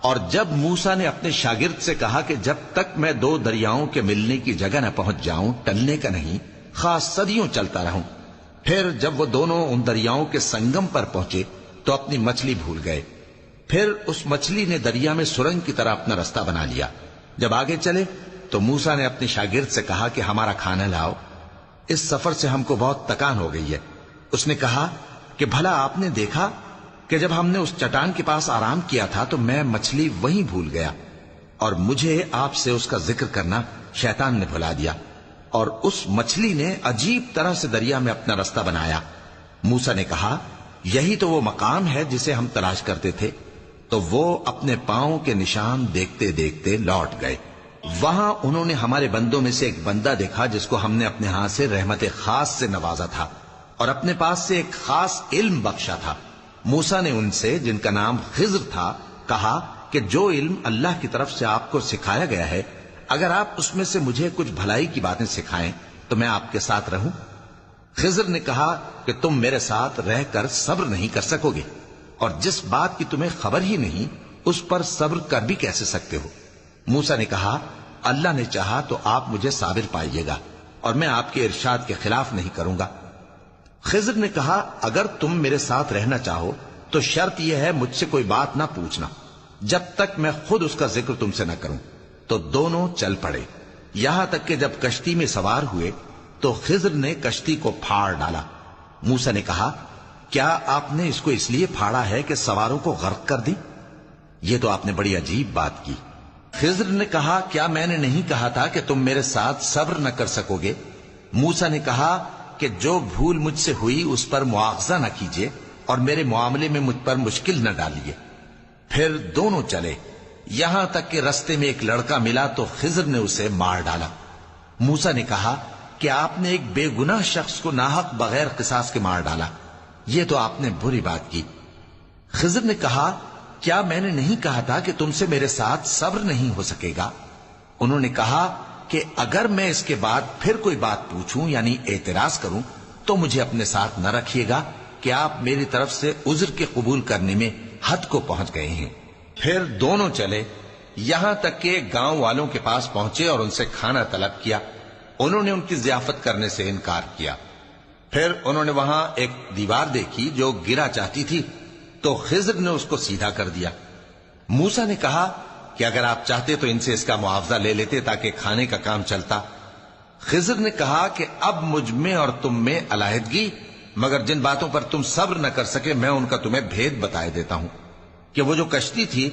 اور جب موسیٰ نے اپنے شاگرد سے کہا کہ جب تک میں دو دریاؤں کے ملنے کی جگہ نہ پہنچ جاؤں ٹلنے کا نہیں، خاص صدیوں چلتا رہوں، پھر جب وہ دونوں ان دریاؤں کے سنگم پر پہنچے تو اپنی مچھلی بھول گئے۔ پھر اس مچھلی نے دریا میں سرنگ کی طرح اپنا رستہ بنا لیا۔ جب آگے چلے تو موسیٰ نے اپنے شاگرد سے کہا کہ ہمارا کھانا لاؤ، اس سفر سے ہم کو بہت تکان ہو گئی ہے۔ اس نے کہا کہ بھلا آپ نے دیکھا کہ جب ہم نے اس چٹان کے پاس آرام کیا تھا تو میں مچھلی وہیں بھول گیا، اور مجھے آپ سے اس کا ذکر کرنا شیطان نے بھلا دیا، اور اس مچھلی نے عجیب طرح سے دریا میں اپنا رستہ بنایا۔ موسیٰ نے کہا یہی تو وہ مقام ہے جسے ہم تلاش کرتے تھے۔ تو وہ اپنے پاؤں کے نشان دیکھتے دیکھتے لوٹ گئے۔ وہاں انہوں نے ہمارے بندوں میں سے ایک بندہ دیکھا جس کو ہم نے اپنے ہاں سے رحمت خاص سے نوازا تھا اور اپنے پاس سے ایک خاص علم بخشا تھا۔ موسیٰ نے ان سے جن کا نام خضر تھا کہا کہ جو علم اللہ کی طرف سے آپ کو سکھایا گیا ہے، اگر آپ اس میں سے مجھے کچھ بھلائی کی باتیں سکھائیں تو میں آپ کے ساتھ رہوں۔ خضر نے کہا کہ تم میرے ساتھ رہ کر صبر نہیں کر سکو گے، اور جس بات کی تمہیں خبر ہی نہیں اس پر صبر کر بھی کیسے سکتے ہو؟ موسیٰ نے کہا اللہ نے چاہا تو آپ مجھے صابر پائیے گا، اور میں آپ کے ارشاد کے خلاف نہیں کروں گا۔ خضر نے کہا اگر تم میرے ساتھ رہنا چاہو تو شرط یہ ہے مجھ سے کوئی بات نہ پوچھنا جب تک میں خود اس کا ذکر تم سے نہ کروں۔ تو دونوں چل پڑے، یہاں تک کہ جب کشتی میں سوار ہوئے تو خضر نے کشتی کو پھاڑ ڈالا۔ موسیٰ نے کہا کیا آپ نے اس کو اس لیے پھاڑا ہے کہ سواروں کو غرق کر دیں؟ یہ تو آپ نے بڑی عجیب بات کی۔ خضر نے کہا کیا میں نے نہیں کہا تھا کہ تم میرے ساتھ صبر نہ کر سکو گے؟ موسیٰ نے کہا کہ جو بھول مجھ سے ہوئی اس پر مواخذہ نہ کیجیے اور میرے معاملے میں مجھ پر مشکل نہ ڈالیے۔ پھر دونوں چلے، یہاں تک کہ رستے میں ایک لڑکا ملا تو خضر نے اسے مار ڈالا۔ موسیٰ نے کہا کہ آپ نے ایک بے گناہ شخص کو ناحق بغیر قصاص کے مار ڈالا، یہ تو آپ نے بری بات کی۔ خضر نے کہا کیا میں نے نہیں کہا تھا کہ تم سے میرے ساتھ صبر نہیں ہو سکے گا؟ انہوں نے کہا کہ اگر میں اس کے بعد پھر کوئی بات پوچھوں یعنی اعتراض کروں تو مجھے اپنے ساتھ نہ رکھیے گا کہ آپ میری طرف سے عذر کے قبول کرنے میں حد کو پہنچ گئے ہیں۔ پھر دونوں چلے، یہاں تک کہ گاؤں والوں کے پاس پہنچے اور ان سے کھانا طلب کیا۔ انہوں نے ان کی ضیافت کرنے سے انکار کیا۔ پھر انہوں نے وہاں ایک دیوار دیکھی جو گرا چاہتی تھی تو خضر نے اس کو سیدھا کر دیا۔ موسیٰ نے کہا کہ اگر آپ چاہتے تو ان سے اس کا معاوضہ لے لیتے تاکہ کھانے کا کام چلتا۔ خضر نے کہا کہ اب مجھ میں اور تم میں علیحدگی، مگر جن باتوں پر تم صبر نہ کر سکے میں ان کا تمہیں بھید بتائے دیتا ہوں کہ وہ جو کشتی تھی